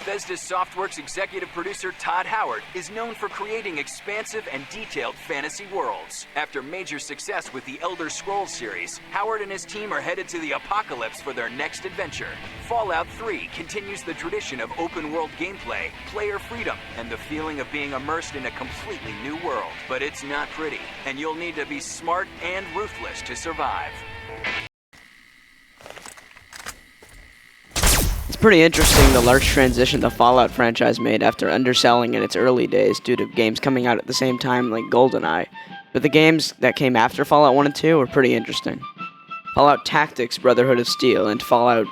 Bethesda Softworks executive producer Todd Howard is known for creating expansive and detailed fantasy worlds. After major success with the Elder Scrolls series, Howard and his team are headed to the apocalypse for their next adventure. Fallout 3 continues the tradition of open-world gameplay, player freedom, and the feeling of being immersed in a completely new world. But it's not pretty, and you'll need to be smart and ruthless to survive. It's pretty interesting the large transition the Fallout franchise made after underselling in its early days due to games coming out at the same time like GoldenEye. But the games that came after Fallout 1 and 2 were pretty interesting. Fallout Tactics Brotherhood of Steel and Fallout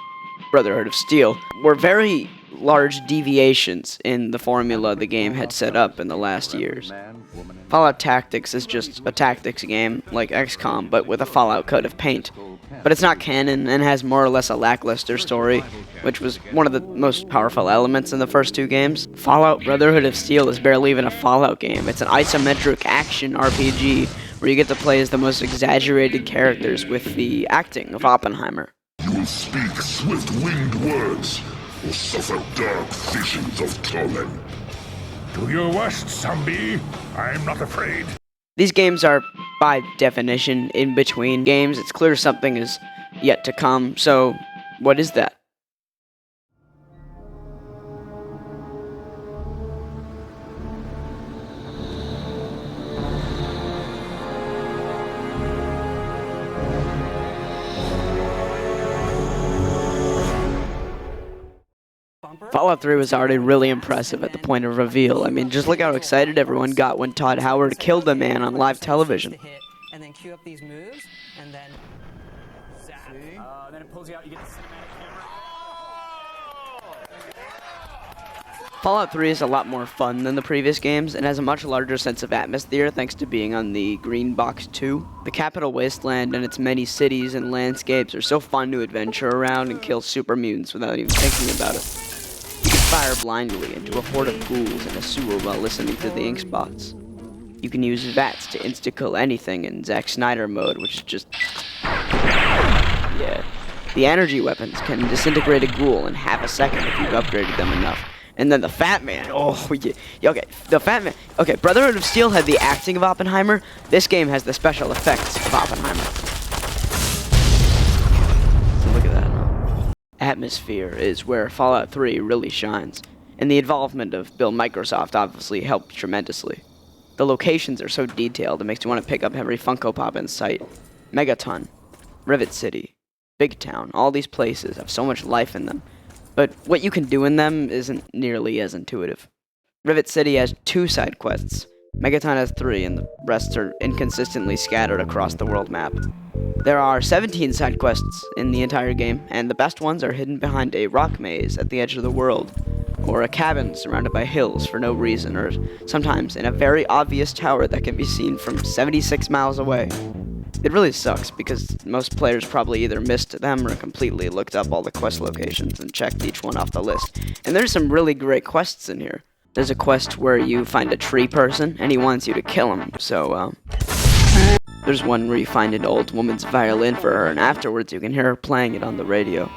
Brotherhood of Steel were very large deviations in the formula the game had set up in the last years. Fallout Tactics is just a tactics game like XCOM, but with a Fallout coat of paint. But it's not canon and has more or less a lackluster story, which was one of the most powerful elements in the first two games. Fallout Brotherhood of Steel is barely even a Fallout game. It's an isometric action RPG where you get to play as the most exaggerated characters with the acting of Oppenheimer. You will speak swift-winged words, or suffer dark visions of Tollen. Do your worst, zombie. I'm not afraid. These games are, by definition, in between games. It's clear something is yet to come, so what is that? Fallout 3 was already really impressive at the point of reveal. I mean, just look how excited everyone got when Todd Howard killed a man on live television. And then queue up these moves, and then then it pulls you out, you get the cinematic camera. Fallout 3 is a lot more fun than the previous games, and has a much larger sense of atmosphere thanks to being on the Green Box 2. The Capital Wasteland and its many cities and landscapes are so fun to adventure around and kill super mutants without even thinking about it. You can fire blindly into a horde of ghouls in a sewer while listening to the ink spots. You can use VATS to insta-kill anything in Zack Snyder mode, which is just... yeah. The energy weapons can disintegrate a ghoul in half a second if you've upgraded them enough. And then the Fat Man, okay, the Fat Man, okay, Brotherhood of Steel had the acting of Oppenheimer, this game has the special effects of Oppenheimer. So look at that. Atmosphere is where Fallout 3 really shines, and the involvement of Bill Microsoft obviously helped tremendously. The locations are so detailed, it makes you want to pick up every Funko Pop in sight. Megaton, Rivet City, Big Town, all these places have so much life in them. But what you can do in them isn't nearly as intuitive. Rivet City has 2 side quests. Megaton has 3, and the rest are inconsistently scattered across the world map. There are 17 side quests in the entire game, and the best ones are hidden behind a rock maze at the edge of the world, or a cabin surrounded by hills for no reason, or sometimes in a very obvious tower that can be seen from 76 miles away. It really sucks, because most players probably either missed them or completely looked up all the quest locations and checked each one off the list. And there's some really great quests in here. There's a quest where you find a tree person, and he wants you to kill him, so, there's one where you find an old woman's violin for her, and afterwards you can hear her playing it on the radio.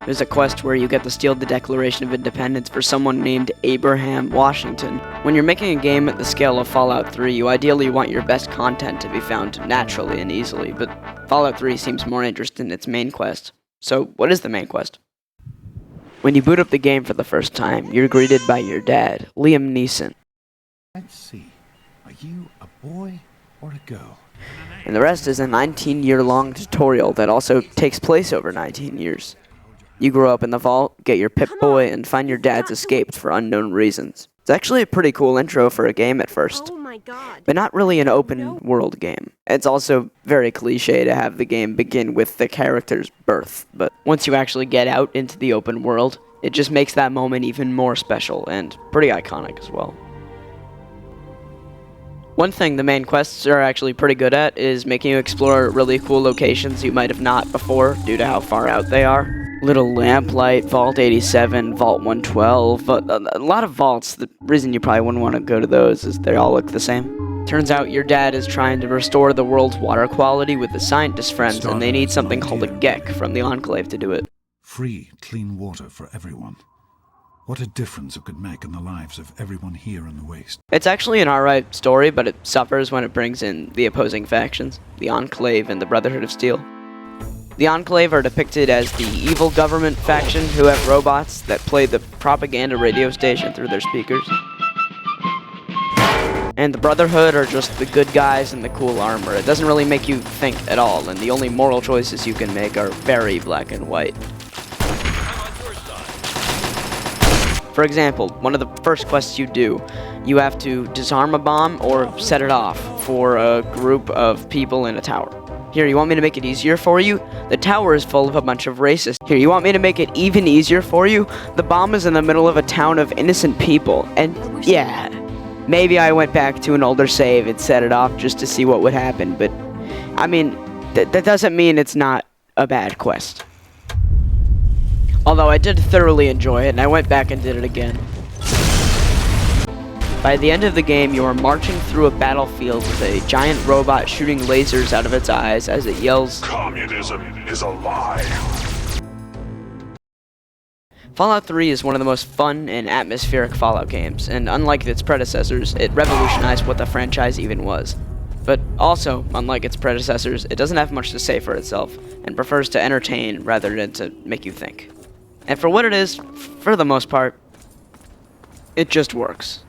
There's a quest where you get to steal the Declaration of Independence for someone named Abraham Washington. When you're making a game at the scale of Fallout 3, you ideally want your best content to be found naturally and easily, but Fallout 3 seems more interested in its main quest. So, what is the main quest? When you boot up the game for the first time, you're greeted by your dad, Liam Neeson. Let's see. Are you a boy or a girl? And the rest is a 19-year-long tutorial that also takes place over 19 years. You grow up in the vault, get your Pip-Boy, and find your dad's escaped for unknown reasons. It's actually a pretty cool intro for a game at first. Oh my god. But not really an open-world game. It's also very cliche to have the game begin with the character's birth. But once you actually get out into the open world, it just makes that moment even more special and pretty iconic as well. One thing the main quests are actually pretty good at is making you explore really cool locations you might have not before due to how far out they are. Little Lamplight, Vault 87, Vault 112, a lot of vaults. The reason you probably wouldn't want to go to those is they all look the same. Turns out your dad is trying to restore the world's water quality with his scientist friends, and they need something called a GEC from the Enclave to do it. Free, clean water for everyone. What a difference it could make in the lives of everyone here in the Waste. It's actually an alright story, but it suffers when it brings in the opposing factions, the Enclave and the Brotherhood of Steel. The Enclave are depicted as the evil government faction who have robots that play the propaganda radio station through their speakers. And the Brotherhood are just the good guys in the cool armor. It doesn't really make you think at all, and the only moral choices you can make are very black and white. For example, one of the first quests you do, you have to disarm a bomb or set it off for a group of people in a tower. Here, you want me to make it easier for you? The tower is full of a bunch of racists. Here, you want me to make it even easier for you? The bomb is in the middle of a town of innocent people. And yeah, maybe I went back to an older save and set it off just to see what would happen, but I mean, that doesn't mean it's not a bad quest. Although I did thoroughly enjoy it, and I went back and did it again. By the end of the game, you are marching through a battlefield with a giant robot shooting lasers out of its eyes as it yells, Communism is a lie. Fallout 3 is one of the most fun and atmospheric Fallout games, and unlike its predecessors, it revolutionized what the franchise even was. But also, unlike its predecessors, it doesn't have much to say for itself, and prefers to entertain rather than to make you think. And for what it is, for the most part, it just works.